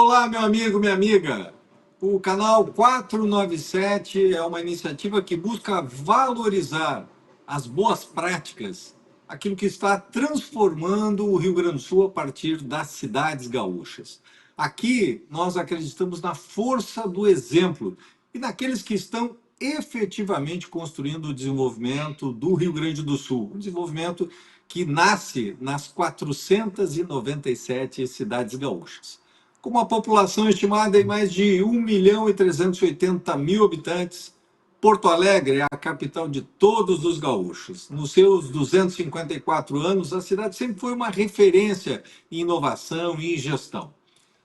Olá, meu amigo, minha amiga. O canal 497 é uma iniciativa que busca valorizar as boas práticas, aquilo que está transformando o Rio Grande do Sul a partir das cidades gaúchas. Aqui nós acreditamos na força do exemplo e naqueles que estão efetivamente construindo o desenvolvimento do Rio Grande do Sul, um desenvolvimento que nasce nas 497 cidades gaúchas. Com uma população estimada em mais de 1.380.000 habitantes, Porto Alegre é a capital de todos os gaúchos. Nos seus 254 anos, a cidade sempre foi uma referência em inovação e em gestão.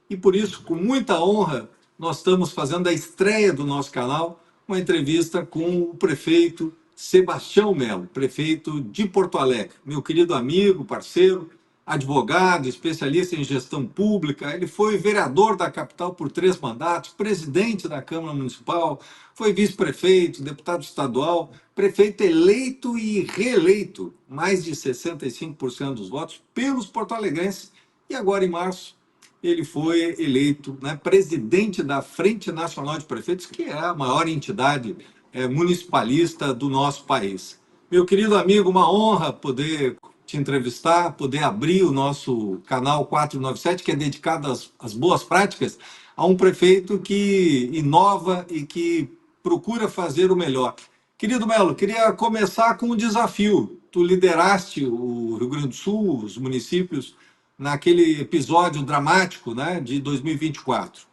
E por isso, com muita honra, nós estamos fazendo a estreia do nosso canal, uma entrevista com o prefeito Sebastião Melo, prefeito de Porto Alegre, meu querido amigo, parceiro, advogado, especialista em gestão pública. Ele foi vereador da capital por 3 mandatos, presidente da Câmara Municipal, foi vice-prefeito, deputado estadual, prefeito eleito e reeleito, mais de 65% dos votos pelos porto-alegrenses, e agora em março ele foi eleito, né, presidente da Frente Nacional de Prefeitos, que é a maior entidade municipalista do nosso país. Meu querido amigo, uma honra poder te entrevistar, poder abrir o nosso canal 497, que é dedicado às boas práticas, a um prefeito que inova e que procura fazer o melhor. Querido Melo, queria começar com um desafio. Tu lideraste o Rio Grande do Sul, os municípios, naquele episódio dramático, né, de 2024.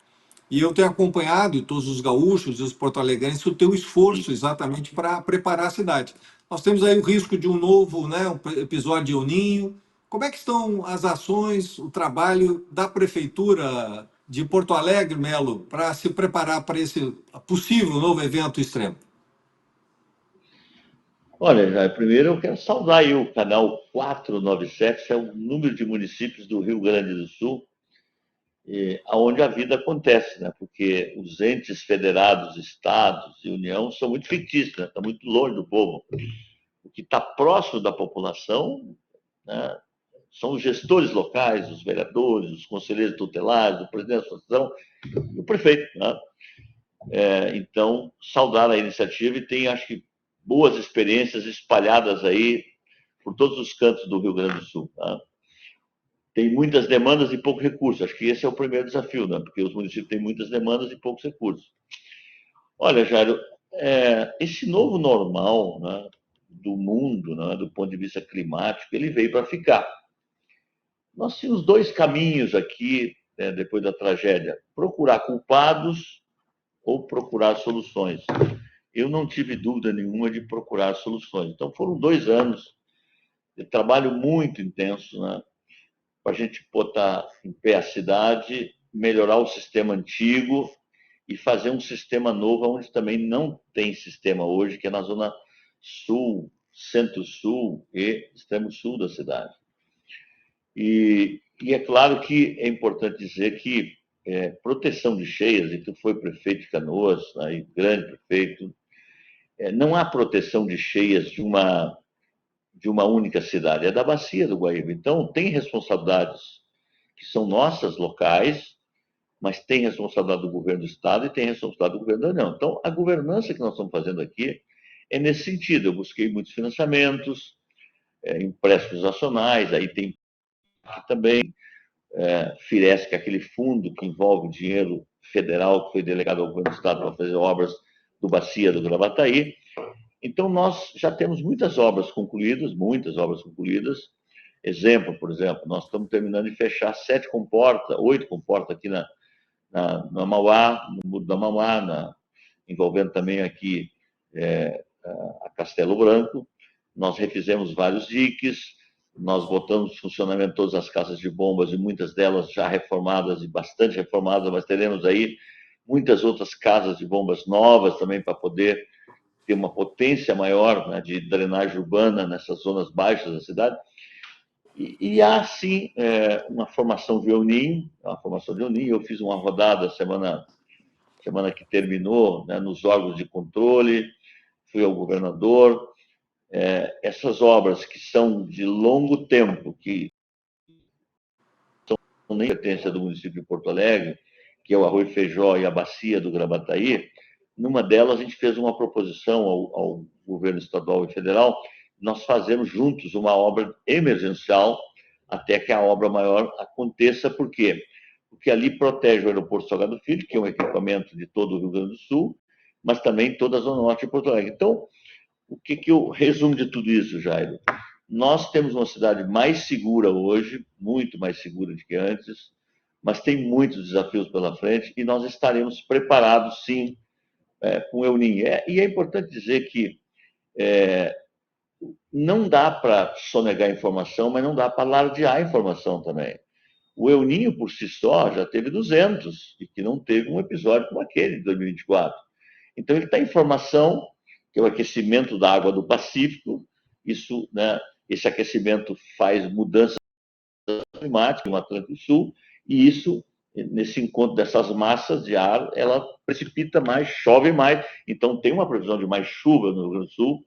E eu tenho acompanhado, e todos os gaúchos e os porto-alegrenses, o teu esforço exatamente para preparar a cidade. Nós temos aí o risco de um novo, né, um episódio de El Ninho. Como é que estão as ações, o trabalho da Prefeitura de Porto Alegre, Melo, para se preparar para esse possível novo evento extremo? Olha, Jair, primeiro eu quero saudar aí o canal 497, que é o número de municípios do Rio Grande do Sul, onde a vida acontece, né? Porque os entes federados, estados e União são muito fictícios, né? Estão muito longe do povo. O que está próximo da população, né, são os gestores locais, os vereadores, os conselheiros tutelares, o presidente da associação e o prefeito. Né? Então, saudar a iniciativa e tem, acho que, boas experiências espalhadas aí por todos os cantos do Rio Grande do Sul. Tá? Tem muitas demandas e pouco recurso. Acho que esse é o primeiro desafio, né? Porque os municípios têm muitas demandas e poucos recursos. Olha, Jairo, esse novo normal, né, do mundo, né, do ponto de vista climático, ele veio para ficar. Nós tínhamos 2 caminhos aqui, né, depois da tragédia: procurar culpados ou procurar soluções. Eu não tive dúvida nenhuma de procurar soluções. Então, foram 2 anos de trabalho muito intenso, né, para a gente botar em pé a cidade, melhorar o sistema antigo e fazer um sistema novo, onde também não tem sistema hoje, que é na zona sul, centro-sul e extremo-sul da cidade. E é claro que é importante dizer que proteção de cheias, e tu foi prefeito de Canoas, aí, grande prefeito, não há proteção de cheias de uma única cidade, é da bacia do Guaíba. Então, tem responsabilidades que são nossas, locais, mas tem responsabilidade do governo do Estado e tem responsabilidade do governo da União. Então, a governança que nós estamos fazendo aqui é nesse sentido. Eu busquei muitos financiamentos, empréstimos nacionais, aí tem também Firesc, aquele fundo que envolve dinheiro federal que foi delegado ao governo do Estado para fazer obras do Bacia do Gravataí. Então, nós já temos muitas obras concluídas. Exemplo, por exemplo, nós estamos terminando de fechar 7 comportas, 8 comportas aqui na Mauá, no Muro da Mauá, envolvendo também aqui a Castelo Branco. Nós refizemos vários diques, nós botamos em funcionamento todas as casas de bombas, e muitas delas já reformadas e bastante reformadas, mas teremos aí muitas outras casas de bombas novas também para poder ter uma potência maior, né, de drenagem urbana nessas zonas baixas da cidade. E há, sim, uma formação de El Ninho. Eu fiz uma rodada semana que terminou, né, nos órgãos de controle, fui ao governador. Essas obras que são de longo tempo, que são nem competência do município de Porto Alegre, que é o Arroio Feijó e a Bacia do Gravataí. Numa delas, a gente fez uma proposição ao governo estadual e federal, nós fazemos juntos uma obra emergencial até que a obra maior aconteça. Por quê? Porque ali protege o aeroporto Salgado Filho, que é um equipamento de todo o Rio Grande do Sul, mas também toda a Zona Norte de Porto Alegre. Então, o que eu resumo de tudo isso, Jairo? Nós temos uma cidade mais segura hoje, muito mais segura do que antes, mas tem muitos desafios pela frente e nós estaremos preparados, sim, com o El Niño. E é importante dizer que não dá para sonegar informação, mas não dá para alardear informação também. O El Niño, por si só, já teve 200, e que não teve um episódio como aquele de 2024. Então, ele está em formação, que é o aquecimento da água do Pacífico. Isso, né, esse aquecimento faz mudanças climáticas no Atlântico Sul, e isso, nesse encontro dessas massas de ar, ela precipita mais, chove mais. Então, tem uma previsão de mais chuva no Rio Grande do Sul,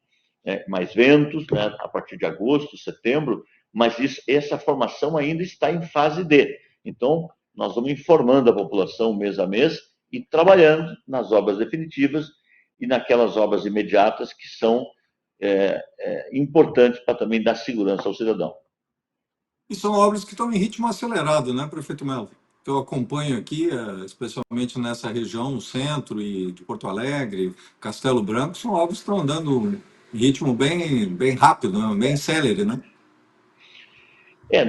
mais ventos, né, a partir de agosto, setembro, mas essa formação ainda está em fase D. Então, nós vamos informando a população mês a mês e trabalhando nas obras definitivas e naquelas obras imediatas que são importantes para também dar segurança ao cidadão. E são obras que estão em ritmo acelerado, né, prefeito Melo? Que eu acompanho aqui, especialmente nessa região, no centro e de Porto Alegre, Castelo Branco, são obras que estão andando em ritmo bem rápido, né, bem célere, né?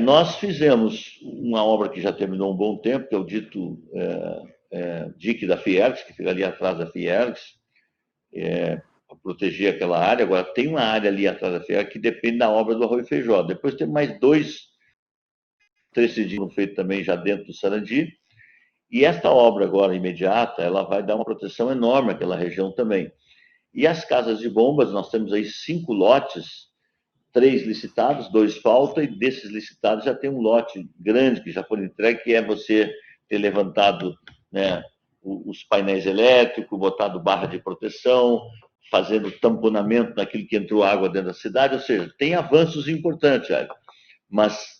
Nós fizemos uma obra que já terminou um bom tempo, que é o dito dique da Fiergs, que fica ali atrás da Fiergs, para proteger aquela área. Agora, tem uma área ali atrás da Fiergs que depende da obra do Arroio Feijó. Depois tem mais 3 foram feitos também já dentro do Sarandi. E esta obra agora imediata, ela vai dar uma proteção enorme àquela região também. E as casas de bombas, nós temos aí 5 lotes, 3 licitados, 2 faltam, e desses licitados já tem um lote grande que já foi entregue, que é você ter levantado, né, os painéis elétricos, botado barra de proteção, fazendo tamponamento naquilo que entrou água dentro da cidade. Ou seja, tem avanços importantes, mas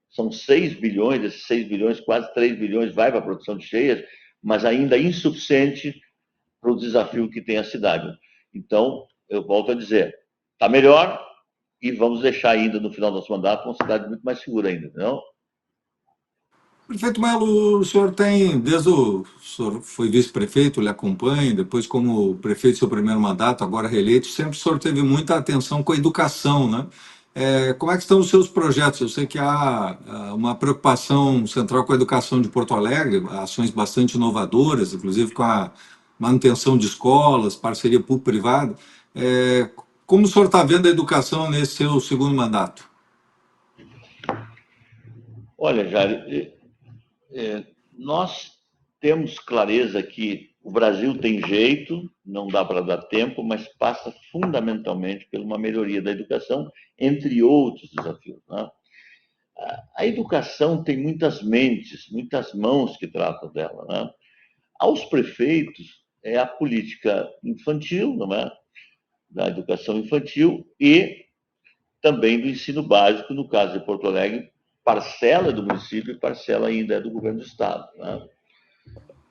são 6 bilhões, esses 6 bilhões, quase 3 bilhões vai para a produção de cheias, mas ainda insuficiente para o desafio que tem a cidade. Então, eu volto a dizer, está melhor, e vamos deixar ainda, no final do nosso mandato, uma cidade muito mais segura ainda, não? Prefeito Melo, o senhor tem, o senhor foi vice-prefeito, lhe acompanha, depois como prefeito do seu primeiro mandato, agora reeleito, sempre o senhor teve muita atenção com a educação, né? Como é que estão os seus projetos? Eu sei que há uma preocupação central com a educação de Porto Alegre, ações bastante inovadoras, inclusive com a manutenção de escolas, parceria público-privada. Como o senhor está vendo a educação nesse seu segundo mandato? Olha, Jair, nós temos clareza que o Brasil tem jeito, não dá para dar tempo, mas passa fundamentalmente por uma melhoria da educação, entre outros desafios, né? A educação tem muitas mentes, muitas mãos que tratam dela, né? Aos prefeitos, é a política infantil, não é? Da educação infantil e também do ensino básico, no caso de Porto Alegre, parcela do município e parcela ainda é do governo do estado, né?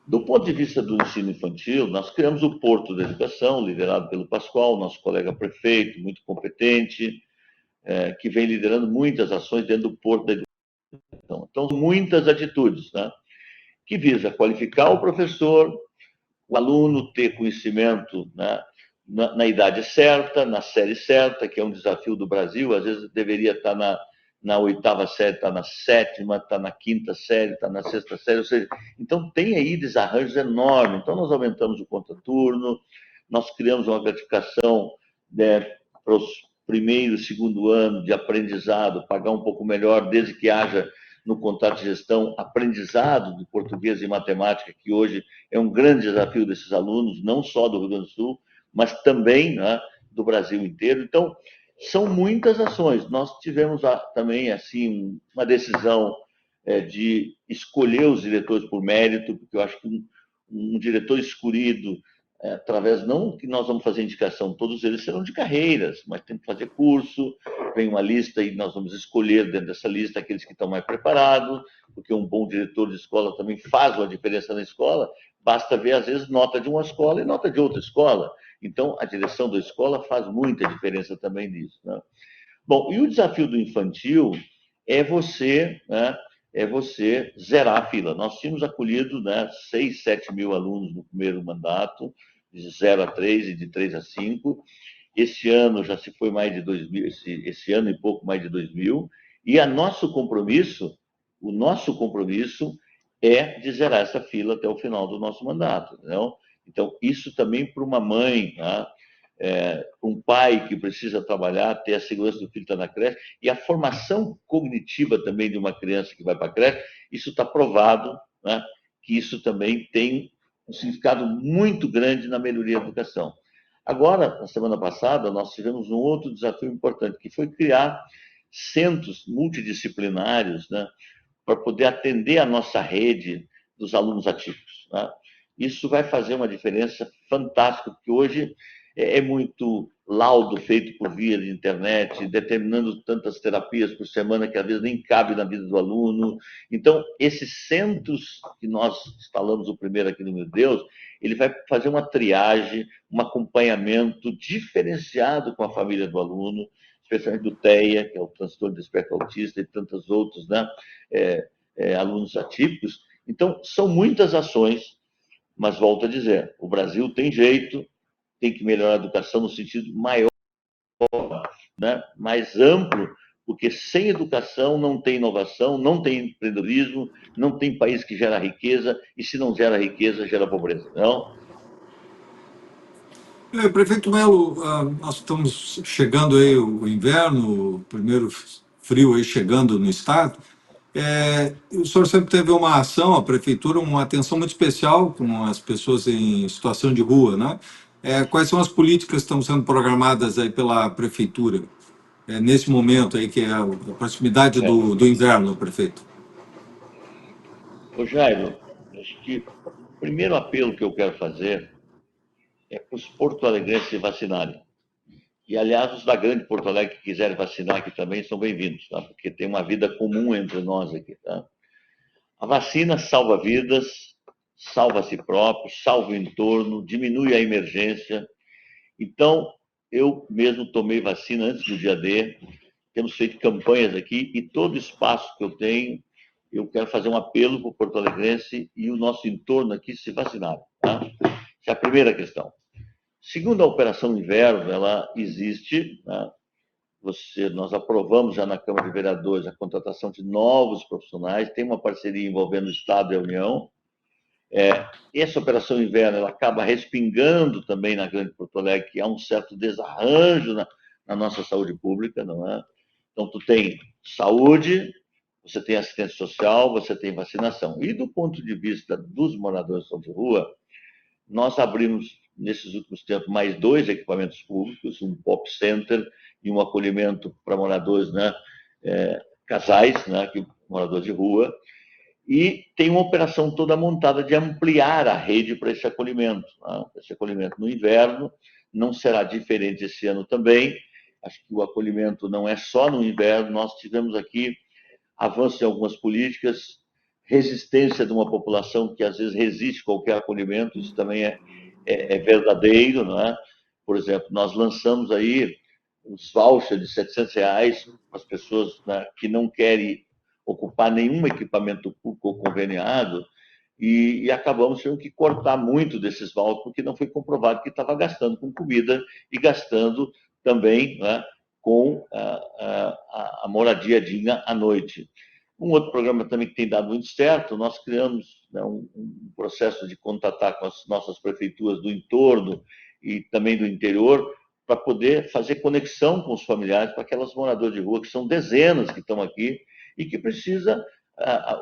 Do ponto de vista do ensino infantil, nós criamos o Porto da Educação, liderado pelo Pascoal, nosso colega prefeito, muito competente, que vem liderando muitas ações dentro do Porto da Educação. Então, muitas atitudes, né, que visa qualificar o professor, o aluno ter conhecimento, né, na idade certa, na série certa, que é um desafio do Brasil. Às vezes deveria estar na 8ª série, está na 7ª, está na 5ª série, está na 6ª série. Ou seja, então tem aí desarranjos enormes. Então nós aumentamos o contraturno, nós criamos uma gratificação, né, para os primeiro e segundo ano de aprendizado, pagar um pouco melhor, desde que haja no contrato de gestão aprendizado de português e matemática, que hoje é um grande desafio desses alunos, não só do Rio Grande do Sul, mas também, né, do Brasil inteiro. Então, são muitas ações. Nós tivemos também assim uma decisão de escolher os diretores por mérito, porque eu acho que um diretor escolhido através, não que nós vamos fazer indicação, todos eles serão de carreiras, mas tem que fazer curso, vem uma lista e nós vamos escolher dentro dessa lista aqueles que estão mais preparados, porque um bom diretor de escola também faz uma diferença na escola, basta ver, às vezes, nota de uma escola e nota de outra escola. Então, a direção da escola faz muita diferença também nisso, né? Bom, e o desafio do infantil é você, né, é você zerar a fila. Nós tínhamos acolhido, né, 6, 7 mil alunos no primeiro mandato, de 0 a 3 e de 3 a 5. Esse ano já se foi mais de 2 mil, esse ano e pouco mais de 2 mil. E o nosso compromisso é de zerar essa fila até o final do nosso mandato. Entendeu? Então, isso também para uma mãe, né, um pai que precisa trabalhar, ter a segurança do filho estar na creche, e a formação cognitiva também de uma criança que vai para a creche, isso está provado, né, que isso também tem um significado muito grande na melhoria da educação. Agora, na semana passada, nós tivemos um outro desafio importante, que foi criar centros multidisciplinares, né, para poder atender a nossa rede dos alunos atípicos, né? Isso vai fazer uma diferença fantástica, porque hoje é muito laudo feito por via de internet, determinando tantas terapias por semana que às vezes nem cabe na vida do aluno. Então, esses centros que nós instalamos, o primeiro aqui no Meu Deus, ele vai fazer uma triagem, um acompanhamento diferenciado com a família do aluno, especialmente do TEA, que é o transtorno de espectro autista, e tantos outros, né, alunos atípicos. Então, são muitas ações, mas volto a dizer, o Brasil tem jeito, tem que melhorar a educação no sentido maior, né, mais amplo, porque sem educação não tem inovação, não tem empreendedorismo, não tem país que gera riqueza, e se não gera riqueza, gera pobreza. Não? Prefeito Melo, nós estamos chegando aí o inverno, o primeiro frio aí chegando no estado. O senhor sempre teve uma ação, a prefeitura, uma atenção muito especial com as pessoas em situação de rua, né? Quais são as políticas que estão sendo programadas aí pela prefeitura, nesse momento aí, que é a proximidade do inverno, prefeito? Ô Jairo, acho que o primeiro apelo que eu quero fazer é para os porto-alegrenses se vacinarem. E, aliás, os da grande Porto Alegre que quiserem vacinar aqui também são bem-vindos, tá? Porque tem uma vida comum entre nós aqui, tá? A vacina salva vidas, salva a si próprio, salva o entorno, diminui a emergência. Então, eu mesmo tomei vacina antes do dia D, temos feito campanhas aqui e todo espaço que eu tenho, eu quero fazer um apelo para o porto-alegrense e o nosso entorno aqui se vacinar. Tá? Essa é a primeira questão. Segundo, a Operação Inverno, ela existe, né? Nós aprovamos já na Câmara de Vereadores a contratação de novos profissionais, tem uma parceria envolvendo o Estado e a União. Essa Operação Inverno ela acaba respingando também na Grande Porto Alegre, que há um certo desarranjo na nossa saúde pública, não é? Então, tu tem saúde, você tem assistência social, você tem vacinação. E do ponto de vista dos moradores de rua, nós abrimos, nesses últimos tempos, mais 2 equipamentos públicos, um pop center e um acolhimento para moradores, né, casais, né, moradores de rua, e tem uma operação toda montada de ampliar a rede para esse acolhimento. Né? Esse acolhimento no inverno não será diferente esse ano também. Acho que o acolhimento não é só no inverno, nós tivemos aqui avanço em algumas políticas, resistência de uma população que às vezes resiste a qualquer acolhimento, isso também é verdadeiro, não é? Por exemplo, nós lançamos aí uns vouchers de R$ 700 para as pessoas, né, que não querem ocupar nenhum equipamento público ou conveniado, e acabamos tendo que cortar muito desses vouchers, porque não foi comprovado que estava gastando com comida e gastando também, né, com a moradia digna à noite. Um outro programa também que tem dado muito certo, nós criamos, né, um processo de contatar com as nossas prefeituras do entorno e também do interior, para poder fazer conexão com os familiares, para aquelas moradoras de rua, que são dezenas que estão aqui, e que precisa,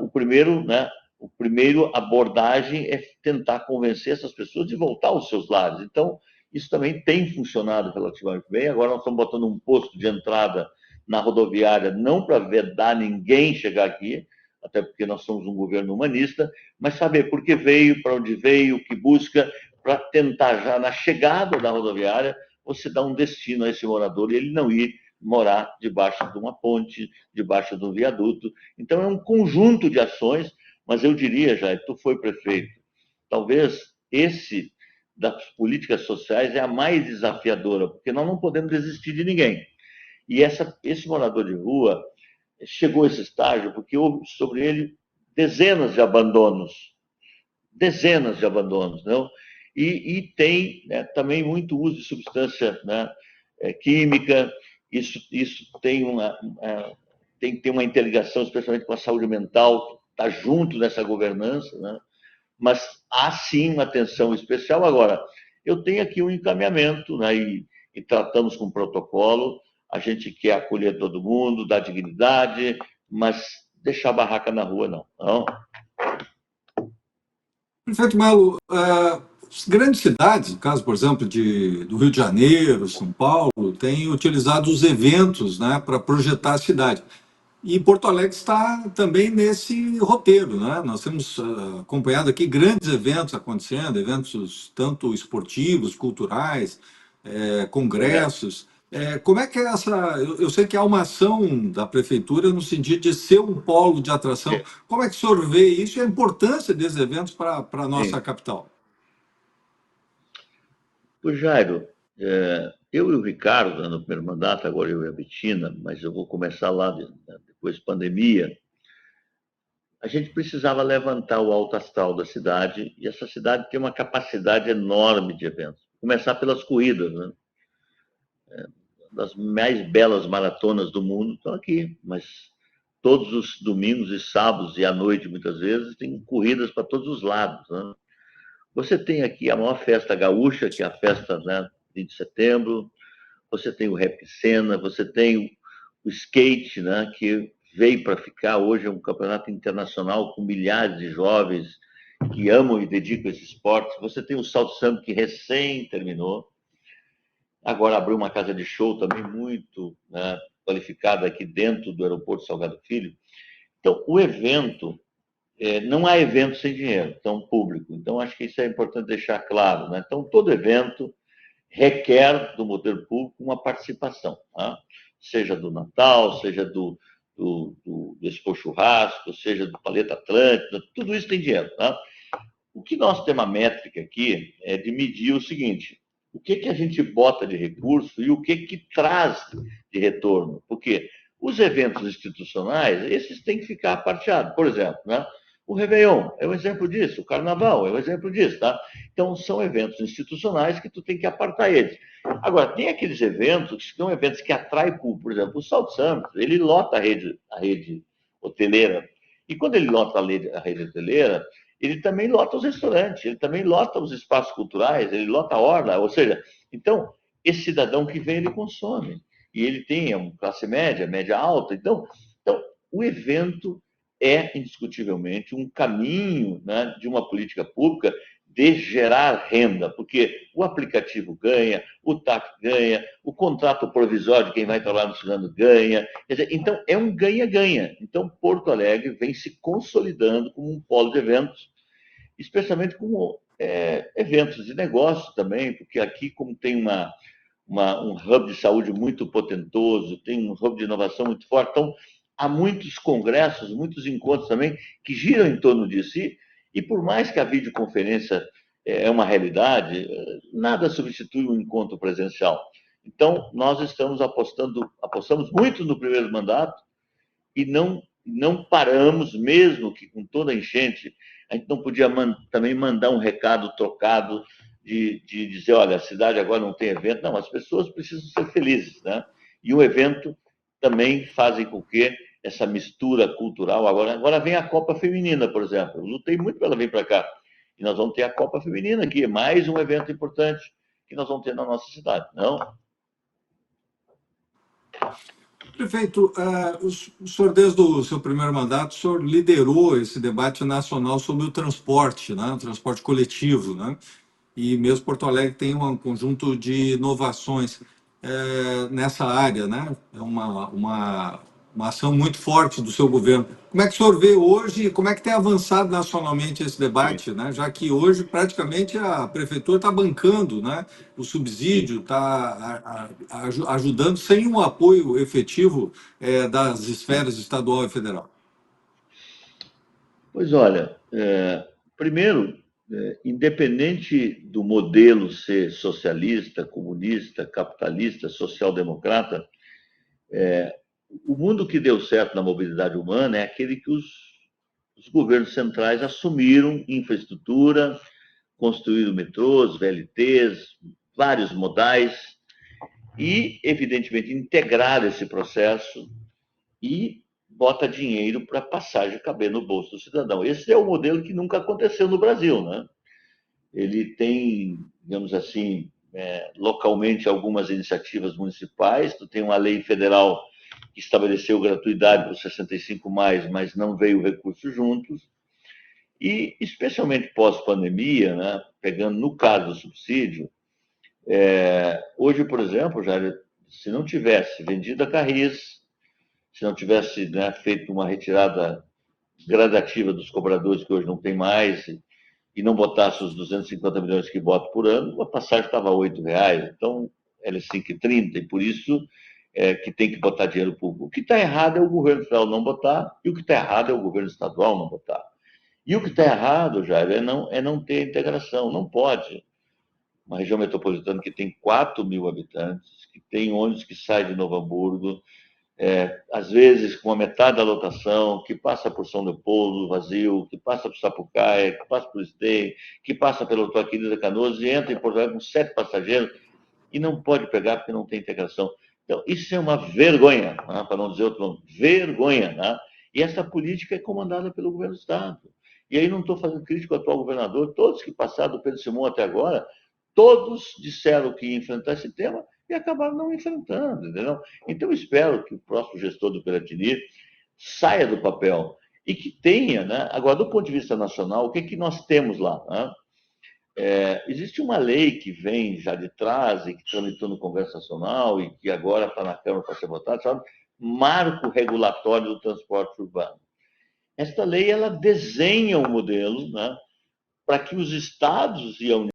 o primeiro abordagem é tentar convencer essas pessoas de voltar aos seus lares. Então, isso também tem funcionado relativamente bem. Agora nós estamos botando um posto de entrada na rodoviária, não para vedar ninguém chegar aqui, até porque nós somos um governo humanista, mas saber por que veio, para onde veio, o que busca, para tentar já na chegada da rodoviária você dar um destino a esse morador e ele não ir morar debaixo de uma ponte, debaixo de um viaduto. Então é um conjunto de ações, mas eu diria, já, tu foi prefeito, talvez esse das políticas sociais é a mais desafiadora, porque nós não podemos desistir de ninguém. E esse morador de rua chegou a esse estágio porque houve sobre ele dezenas de abandonos, não? E tem, né, também muito uso de substância, né, química. Isso tem uma interligação, especialmente com a saúde mental, está junto nessa governança, né? Mas há sim uma atenção especial. Agora, eu tenho aqui um encaminhamento, né, e tratamos com protocolo. A gente quer acolher todo mundo, dar dignidade, mas deixar a barraca na rua, não. Não. Prefeito Melo, as grandes cidades, no caso, por exemplo, do Rio de Janeiro, São Paulo, têm utilizado os eventos, né, para projetar a cidade. E Porto Alegre está também nesse roteiro, né? Nós temos acompanhado aqui grandes eventos acontecendo, eventos tanto esportivos, culturais, congressos. Como é que é essa? Eu sei que há uma ação da prefeitura no sentido de ser um polo de atração. Como é que o senhor vê isso e a importância desses eventos para a nossa capital? O Jairo, eu e o Ricardo, no primeiro mandato, agora eu e a Betina, mas eu vou começar lá depois da pandemia, a gente precisava levantar o alto astral da cidade, e essa cidade tem uma capacidade enorme de eventos. Começar pelas corridas, né? Das mais belas maratonas do mundo estão aqui, mas todos os domingos e sábados e à noite, muitas vezes, tem corridas para todos os lados, né? Você tem aqui a maior festa gaúcha, que é a festa, né, 20 de setembro, você tem o Rap Cena, você tem o skate, né, que veio para ficar. Hoje é um campeonato internacional com milhares de jovens que amam e dedicam esse esporte. Você tem o Salto Samba, que recém terminou. Agora abriu uma casa de show também muito, né, qualificada aqui dentro do aeroporto Salgado Filho. Então, o evento, não há evento sem dinheiro, então, público. Então, acho que isso é importante deixar claro, né? Então, todo evento requer do poder público uma participação, tá? Seja do Natal, seja do Expo Churrasco, seja do Paleta Atlântica, tudo isso tem dinheiro, tá? O que nós temos a métrica aqui é de medir o seguinte: o que a gente bota de recurso e o que traz de retorno. Porque os eventos institucionais, esses têm que ficar parteados. Por exemplo, né? O Réveillon é um exemplo disso, o Carnaval é um exemplo disso, tá? Então, são eventos institucionais que tu tem que apartar eles. Agora, tem aqueles eventos que são eventos que atraem público. Por exemplo, o Salt Summit, ele lota a rede hoteleira. E quando ele lota a rede hoteleira, ele também lota os restaurantes, ele também lota os espaços culturais, ele lota a orla. Ou seja, então, esse cidadão que vem, ele consome. E ele tem uma classe média, média alta. Então o evento é, indiscutivelmente, um caminho, né, de uma política pública de gerar renda, porque o aplicativo ganha, o TAC ganha, o contrato provisório de quem vai estar lá no Suzano ganha. Quer dizer, então, é um ganha-ganha. Então, Porto Alegre vem se consolidando como um polo de eventos, especialmente com eventos de negócio também, porque aqui, como tem um hub de saúde muito potentoso, tem um hub de inovação muito forte, então há muitos congressos, muitos encontros também que giram em torno disso. E por mais que a videoconferência é uma realidade, nada substitui um encontro presencial. Então, nós apostamos muito no primeiro mandato e não paramos, mesmo que com toda a enchente, a gente não podia também mandar um recado trocado de dizer, olha, a cidade agora não tem evento. Não, as pessoas precisam ser felizes, né? E o evento também faz com que essa mistura cultural. Agora vem a Copa Feminina, por exemplo. Eu lutei muito para ela vir para cá. E nós vamos ter a Copa Feminina aqui, mais um evento importante que nós vamos ter na nossa cidade, não? Prefeito, o senhor, desde o seu primeiro mandato, o senhor liderou esse debate nacional sobre o transporte, né, o transporte coletivo, né? E mesmo Porto Alegre tem um conjunto de inovações nessa área, né? É uma ação muito forte do seu governo. Como é que o senhor vê hoje, como é que tem avançado nacionalmente esse debate, né? Já que hoje praticamente a prefeitura está bancando, né, o subsídio, está ajudando sem um apoio efetivo das esferas estadual e federal. Pois olha, primeiro, independente do modelo ser socialista, comunista, capitalista, social-democrata, o mundo que deu certo na mobilidade humana é aquele que os governos centrais assumiram infraestrutura, construíram metrôs, VLTs, vários modais, e, evidentemente, integrar esse processo e bota dinheiro para a passagem caber no bolso do cidadão. Esse é o modelo que nunca aconteceu no Brasil, né? Ele tem, digamos assim, localmente algumas iniciativas municipais, tu tem uma lei federal que estabeleceu gratuidade para os 65 mais, mas não veio recurso juntos. E, especialmente pós-pandemia, né, pegando no caso do subsídio, hoje, por exemplo, já, se não tivesse vendido a Carris, se não tivesse, né, feito uma retirada gradativa dos cobradores, que hoje não tem mais, e não botasse os 250 milhões que bota por ano, a passagem estava a R$8. Então, ela é 5,30, e por isso que tem que botar dinheiro público. O que está errado é o governo federal não botar, e o que está errado é o governo estadual não botar. E o que está errado, Jair, é não ter integração. Não pode. Uma região metropolitana que tem 4 mil habitantes, que tem ônibus que sai de Novo Hamburgo, às vezes com a metade da lotação, que passa por São Leopoldo vazio, que passa por Sapucaia, que passa por Esteio, que passa pela Joaquim da Canoas e entra em Porto Alegre com 7 passageiros e não pode pegar porque não tem integração. Então, isso é uma vergonha, né? Para não dizer outro nome, vergonha. Né? E essa política é comandada pelo governo do Estado. E aí não estou fazendo crítica ao atual governador, todos que passaram do Pedro Simão até agora, todos disseram que iam enfrentar esse tema e acabaram não enfrentando, entendeu? Então, eu espero que o próximo gestor do Piratini saia do papel e que tenha, né? Agora, do ponto de vista nacional, o que, que nós temos lá? Né? Existe uma lei que vem já de trás e que tramitou no Congresso Nacional e que agora está na Câmara para ser votada, chamada Marco Regulatório do Transporte Urbano. Esta lei, ela desenha um modelo, né, para que os estados e a União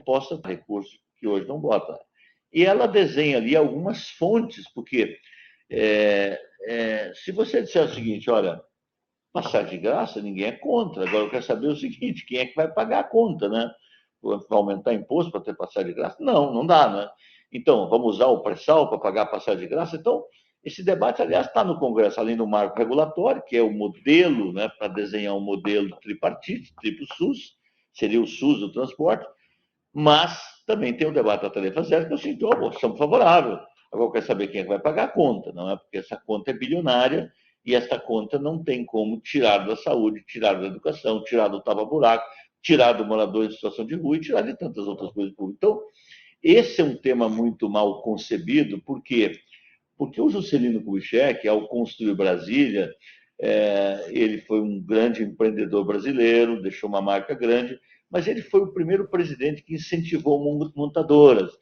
possam ter recursos que hoje não botam. E ela desenha ali algumas fontes, porque se você disser o seguinte, olha, passar de graça, ninguém é contra. Agora eu quero saber o seguinte, quem é que vai pagar a conta, né? Vai aumentar imposto para ter passagem de graça? Não, não dá, né? Então, vamos usar o pré-sal para pagar a passagem de graça? Então, esse debate, aliás, está no Congresso, além do marco regulatório, que é o modelo, né, para desenhar um modelo tripartite, triplo SUS, seria o SUS do transporte, mas também tem o debate da tarifa zero, que eu sinto, somos favorável. Agora eu quero saber quem é que vai pagar a conta, não é? Porque essa conta é bilionária e essa conta não tem como tirar da saúde, tirar da educação, tirar do tapa-buraco, tirar do morador em situação de rua e tirar de tantas outras coisas públicas. Então, esse é um tema muito mal concebido, por quê? Porque o Juscelino Kubitschek, ao construir Brasília, ele foi um grande empreendedor brasileiro, deixou uma marca grande, mas ele foi o primeiro presidente que incentivou montadoras.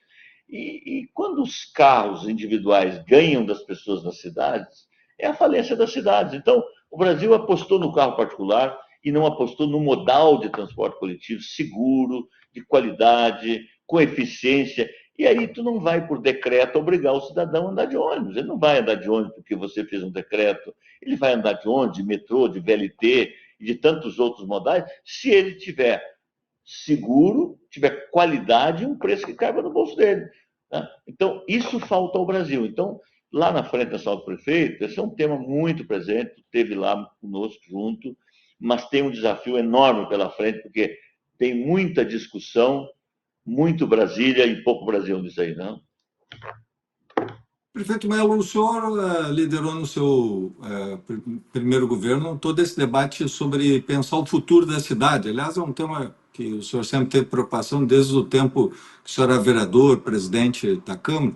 E quando os carros individuais ganham das pessoas nas cidades, é a falência das cidades. Então, o Brasil apostou no carro particular e não apostou no modal de transporte coletivo seguro, de qualidade, com eficiência. E aí tu não vai, por decreto, obrigar o cidadão a andar de ônibus. Ele não vai andar de ônibus porque você fez um decreto. Ele vai andar de ônibus, de metrô, de VLT e de tantos outros modais, se ele tiver seguro, tiver qualidade e um preço que caiba no bolso dele. Né? Então, isso falta ao Brasil. Então, lá na frente da sala do prefeito, esse é um tema muito presente, esteve lá conosco junto, mas tem um desafio enorme pela frente, porque tem muita discussão, muito Brasília e pouco Brasil nisso aí, não? Prefeito Melo, o senhor liderou no seu primeiro governo todo esse debate sobre pensar o futuro da cidade. Aliás, é um tema que o senhor sempre teve preocupação desde o tempo que o senhor era vereador, presidente da Câmara.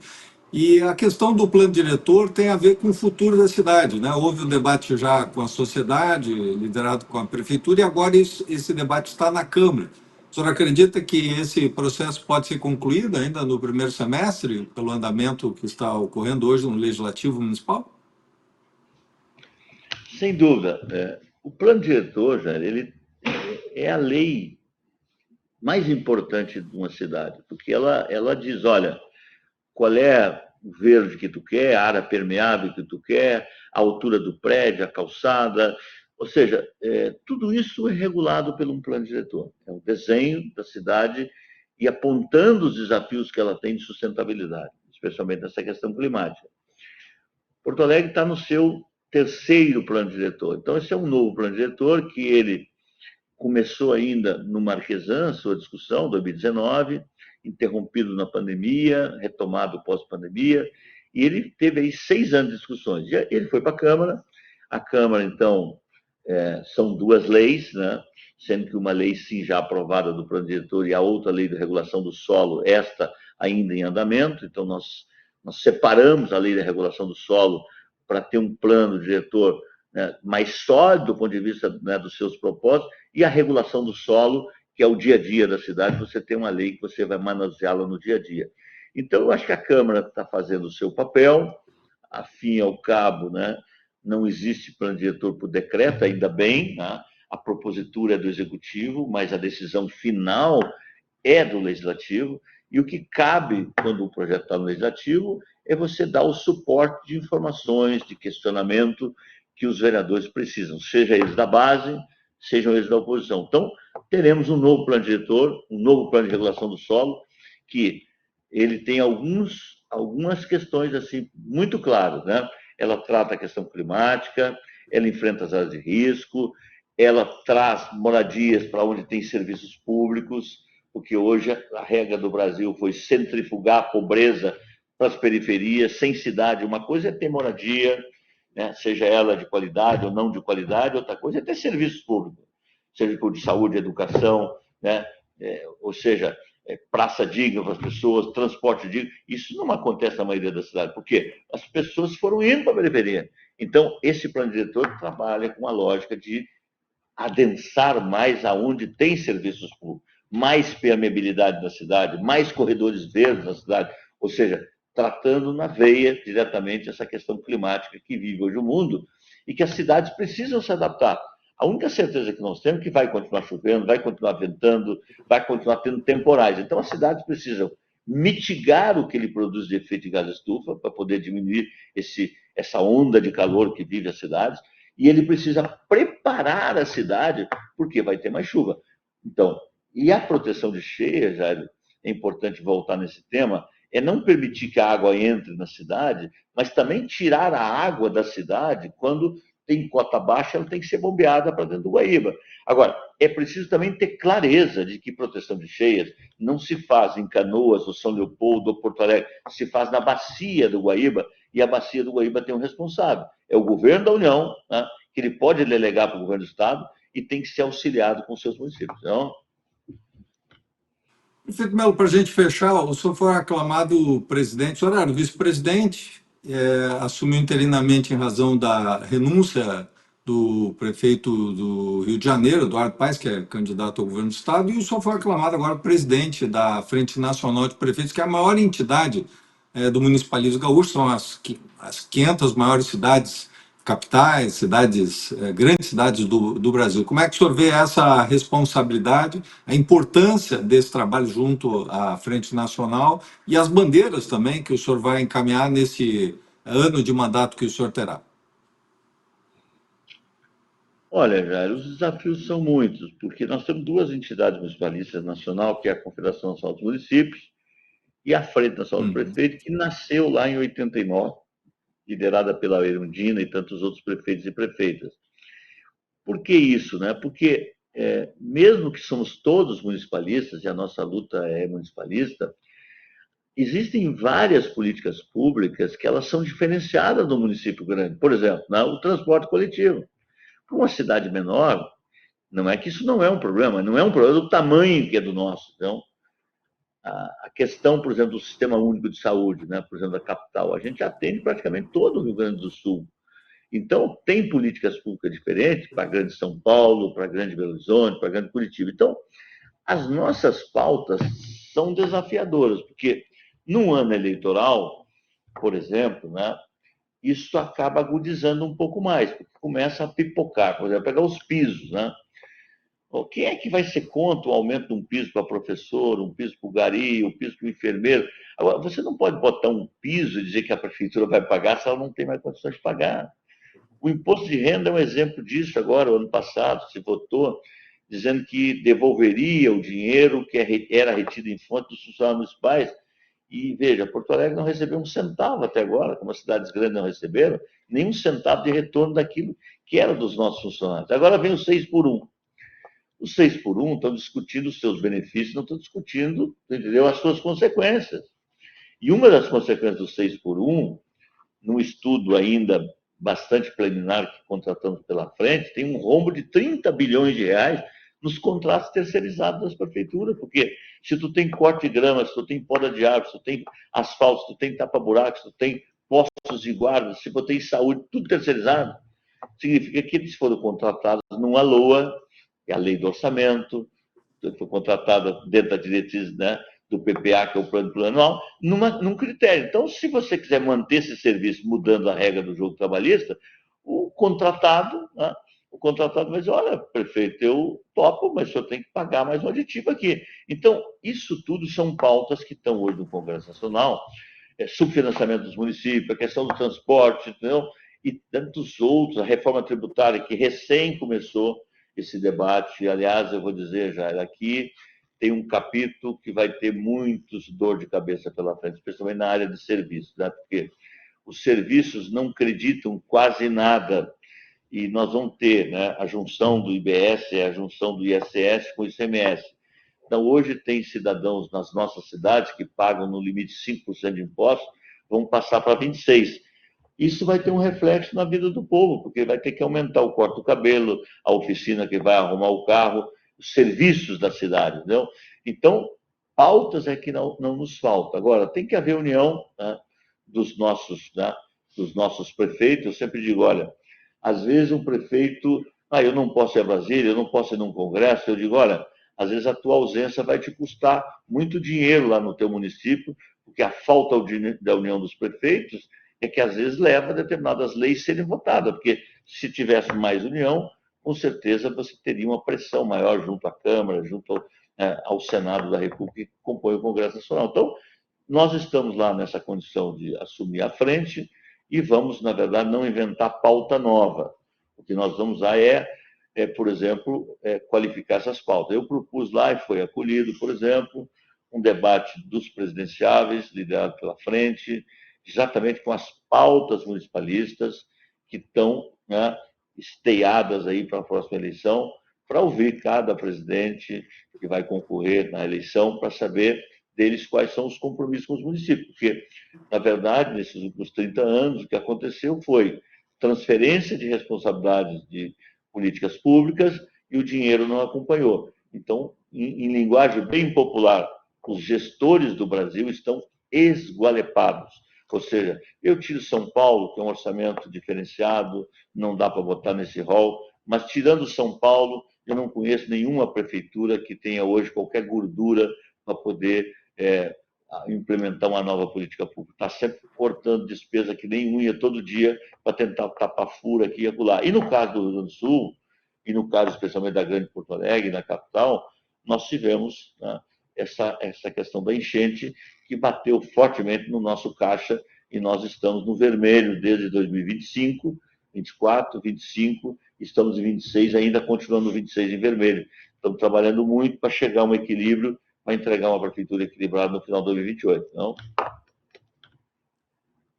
E a questão do plano diretor tem a ver com o futuro da cidade, né? Houve um debate já com a sociedade, liderado com a prefeitura, e agora esse debate está na Câmara. O senhor acredita que esse processo pode ser concluído ainda no primeiro semestre, pelo andamento que está ocorrendo hoje no Legislativo Municipal? Sem dúvida. O plano diretor, Jair, ele é a lei mais importante de uma cidade, porque ela diz, olha, qual é o verde que tu quer, a área permeável que tu quer, a altura do prédio, a calçada, ou seja, tudo isso é regulado por um plano diretor. É um desenho da cidade e apontando os desafios que ela tem de sustentabilidade, especialmente nessa questão climática. Porto Alegre está no seu terceiro plano diretor. Então, esse é um novo plano diretor que ele começou ainda no Marquesan, sua discussão, 2019, interrompido na pandemia, retomado pós-pandemia, e ele teve aí 6 anos de discussões. E ele foi para a Câmara, então, são 2 leis, né? Sendo que uma lei, sim, já aprovada do plano diretor e a outra lei de regulação do solo, esta ainda em andamento, então nós separamos a lei de regulação do solo para ter um plano diretor, né, mais sólido do ponto de vista, né, dos seus propósitos, e a regulação do solo, que é o dia a dia da cidade, você tem uma lei que você vai manuseá-la no dia a dia. Então, eu acho que a Câmara está fazendo o seu papel, a fim e ao cabo, né, não existe plano diretor por decreto, ainda bem, né, a propositura é do Executivo, mas a decisão final é do Legislativo, e o que cabe quando o projeto está no Legislativo é você dar o suporte de informações, de questionamento que os vereadores precisam, seja eles da base, sejam eles da oposição. Então, teremos um novo plano diretor, um novo plano de regulação do solo, que ele tem algumas questões assim muito claras, né? Ela trata a questão climática, ela enfrenta as áreas de risco, ela traz moradias para onde tem serviços públicos, porque hoje a regra do Brasil foi centrifugar a pobreza para as periferias, sem cidade. Uma coisa é ter moradia, né, seja ela de qualidade ou não de qualidade, outra coisa é ter serviços públicos, seja de saúde, educação, né, ou seja, praça digna para as pessoas, transporte digno. Isso não acontece na maioria da cidade, porque as pessoas foram indo para a periferia. Então, esse plano diretor trabalha com a lógica de adensar mais aonde tem serviços públicos, mais permeabilidade na cidade, mais corredores verdes na cidade, ou seja, tratando na veia diretamente essa questão climática que vive hoje o mundo e que as cidades precisam se adaptar. A única certeza que nós temos é que vai continuar chovendo, vai continuar ventando, vai continuar tendo temporais. Então, as cidades precisam mitigar o que ele produz de efeito de gás estufa para poder diminuir essa onda de calor que vive as cidades, e ele precisa preparar a cidade porque vai ter mais chuva. Então, e a proteção de cheias, Jair, é importante voltar nesse tema, é não permitir que a água entre na cidade, mas também tirar a água da cidade quando tem cota baixa, ela tem que ser bombeada para dentro do Guaíba. Agora, é preciso também ter clareza de que proteção de cheias não se faz em Canoas, ou São Leopoldo, ou Porto Alegre, se faz na bacia do Guaíba, e a bacia do Guaíba tem um responsável. É o governo da União, né, que ele pode delegar para o governo do Estado e tem que ser auxiliado com seus municípios. Então, Prefeito Melo, para a gente fechar, o senhor foi aclamado presidente, o senhor era vice-presidente, assumiu interinamente em razão da renúncia do prefeito do Rio de Janeiro, Eduardo Paes, que é candidato ao governo do Estado, e o senhor foi aclamado agora presidente da Frente Nacional de Prefeitos, que é a maior entidade do municipalismo gaúcho, são as 500 maiores cidades capitais, grandes cidades do Brasil. Como é que o senhor vê essa responsabilidade, a importância desse trabalho junto à Frente Nacional e as bandeiras também que o senhor vai encaminhar nesse ano de mandato que o senhor terá? olha, Jair, os desafios são muitos, porque nós temos 2 entidades municipalistas nacional, que é a Confederação Nacional dos Municípios e a Frente Nacional dos Prefeitos, que nasceu lá em 89, liderada pela Erundina e tantos outros prefeitos e prefeitas. Por que isso, né? Porque mesmo que somos todos municipalistas e a nossa luta é municipalista, existem várias políticas públicas que elas são diferenciadas do município grande. Por exemplo, né, o transporte coletivo. Para uma cidade menor, não é que isso não é um problema, não é um problema do tamanho que é do nosso. Então, a questão, por exemplo, do Sistema Único de Saúde, né, por exemplo, da capital, a gente atende praticamente todo o Rio Grande do Sul. Então, tem políticas públicas diferentes para a Grande São Paulo, para a Grande Belo Horizonte, para a Grande Curitiba. Então, as nossas pautas são desafiadoras, porque num ano eleitoral, por exemplo, né, isso acaba agudizando um pouco mais, porque começa a pipocar. Por exemplo, pegar os pisos, né? Quem é que vai ser contra o aumento de um piso para professor, um piso para o gari, um piso para o enfermeiro? Agora, você não pode botar um piso e dizer que a prefeitura vai pagar se ela não tem mais condições de pagar. O imposto de renda é um exemplo disso agora, o ano passado, se votou, dizendo que devolveria o dinheiro que era retido em fonte dos funcionários municipais. E, veja, Porto Alegre não recebeu um centavo até agora, como as cidades grandes não receberam, nem um centavo de retorno daquilo que era dos nossos funcionários. Agora vem o 6 por 1. Os 6 por 1 estão discutindo os seus benefícios, não estão discutindo, entendeu, as suas consequências. E uma das consequências do 6 por 1, num estudo ainda bastante preliminar que contratamos pela frente, tem um rombo de 30 bilhões de reais nos contratos terceirizados das prefeituras, porque se tu tem corte de grama, se tu tem poda de árvore, se tu tem asfalto, se tu tem tapa-buracos, se tu tem postos de guarda, se tu tem saúde, tudo terceirizado, significa que eles foram contratados numa LOA, que é a lei do orçamento, que foi contratada dentro da diretriz, né, do PPA, que é o plano plurianual, num critério. Então, se você quiser manter esse serviço mudando a regra do jogo trabalhista, o contratado, né, vai dizer, olha, prefeito, eu topo, mas o senhor tem que pagar mais um aditivo aqui. Então, isso tudo são pautas que estão hoje no Congresso Nacional, subfinanciamento dos municípios, a questão do transporte, entendeu? E tantos outros, a reforma tributária, que recém começou esse debate. Aliás, eu vou dizer, já aqui tem um capítulo que vai ter muitos dor de cabeça pela frente, especialmente na área de serviços, né? Porque os serviços não acreditam quase nada, e nós vamos ter, né, a junção do IBS, a junção do ISS com o ICMS. Então, hoje tem cidadãos nas nossas cidades que pagam no limite 5% de impostos, vão passar para 26%. Isso vai ter um reflexo na vida do povo, porque vai ter que aumentar o corte do cabelo, a oficina que vai arrumar o carro, os serviços da cidade, entendeu? Então, pautas é que não nos falta. Agora, tem que haver união, né, dos nossos prefeitos. Eu sempre digo, olha, às vezes um prefeito, eu não posso ir a Brasília, eu não posso ir num congresso, eu digo, olha, às vezes a tua ausência vai te custar muito dinheiro lá no teu município, porque a falta da união dos prefeitos é que às vezes leva a determinadas leis serem votadas, porque se tivesse mais união, com certeza você teria uma pressão maior junto à Câmara, junto ao Senado da República, que compõe o Congresso Nacional. Então, nós estamos lá nessa condição de assumir a frente e vamos, na verdade, não inventar pauta nova. O que nós vamos lá por exemplo, qualificar essas pautas. Eu propus lá e foi acolhido, por exemplo, um debate dos presidenciáveis, liderado pela frente, exatamente com as pautas municipalistas que estão, né, esteadas aí para a próxima eleição, para ouvir cada presidente que vai concorrer na eleição, para saber deles quais são os compromissos com os municípios. Porque, na verdade, nesses últimos 30 anos, o que aconteceu foi transferência de responsabilidades de políticas públicas e o dinheiro não acompanhou. Então, em linguagem bem popular, os gestores do Brasil estão esgualepados. Ou seja, eu tiro São Paulo, que é um orçamento diferenciado, não dá para botar nesse rol, mas tirando São Paulo, eu não conheço nenhuma prefeitura que tenha hoje qualquer gordura para poder implementar uma nova política pública. Está sempre cortando despesa que nem unha todo dia para tentar tapar furo aqui e acolá. E no caso do Rio Grande do Sul, e no caso especialmente da Grande Porto Alegre, na capital, nós tivemos, né, essa questão da enchente que bateu fortemente no nosso caixa e nós estamos no vermelho desde 2025, 24, 25, estamos em 26, ainda continuando no 26 em vermelho. Estamos trabalhando muito para chegar a um equilíbrio, para entregar uma prefeitura equilibrada no final de 2028. Não?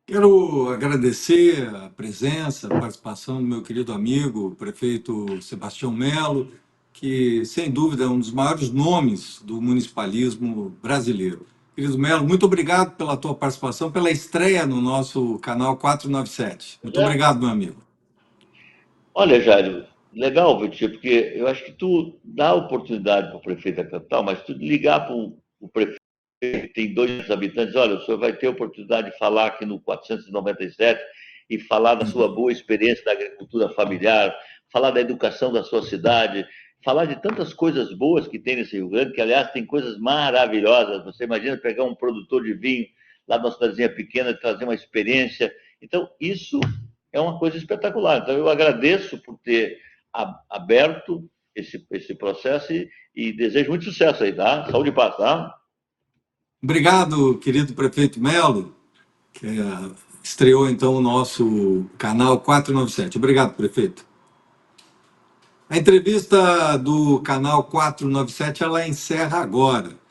Quero agradecer a presença, a participação do meu querido amigo, o prefeito Sebastião Melo, que, sem dúvida, é um dos maiores nomes do municipalismo brasileiro. Querido Melo, muito obrigado pela tua participação, pela estreia no nosso canal 497. Muito obrigado, meu amigo. Olha, Jairo, legal, Vitinho, porque eu acho que tu dá oportunidade para o prefeito da capital, mas tu ligar para o prefeito que tem 2 habitantes, olha, o senhor vai ter a oportunidade de falar aqui no 497 e falar da sua boa experiência da agricultura familiar, falar da educação da sua cidade, falar de tantas coisas boas que tem nesse Rio Grande, que, aliás, tem coisas maravilhosas. Você imagina pegar um produtor de vinho lá numa cidadezinha pequena e trazer uma experiência Então, isso é uma coisa espetacular. Então, eu agradeço por ter aberto esse processo e desejo muito sucesso aí, tá? Saúde e paz, tá? Obrigado, querido prefeito Melo, que estreou então o nosso canal 497. Obrigado, prefeito. A entrevista do canal 497 ela encerra agora.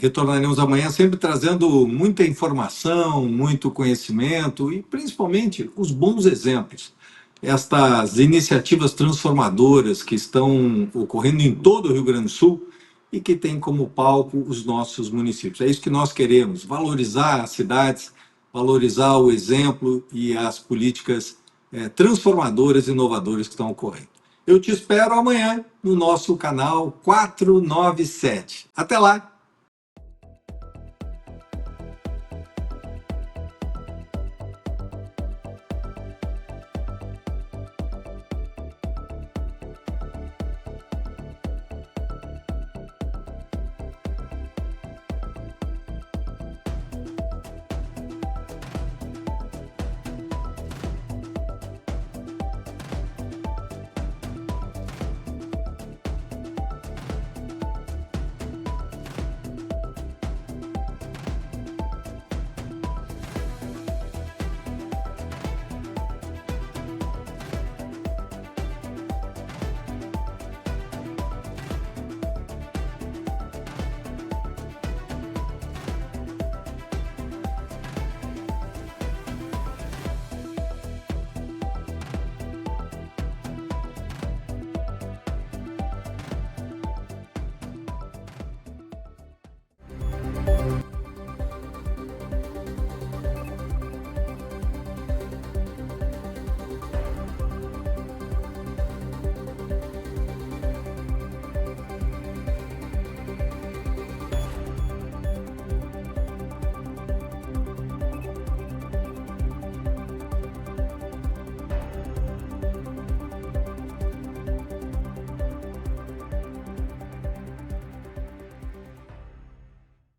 Retornaremos amanhã sempre trazendo muita informação, muito conhecimento e principalmente os bons exemplos. Estas iniciativas transformadoras que estão ocorrendo em todo o Rio Grande do Sul e que têm como palco os nossos municípios. É isso que nós queremos, valorizar as cidades, valorizar o exemplo e as políticas transformadoras e inovadoras que estão ocorrendo. Eu te espero amanhã no nosso canal 497. Até lá!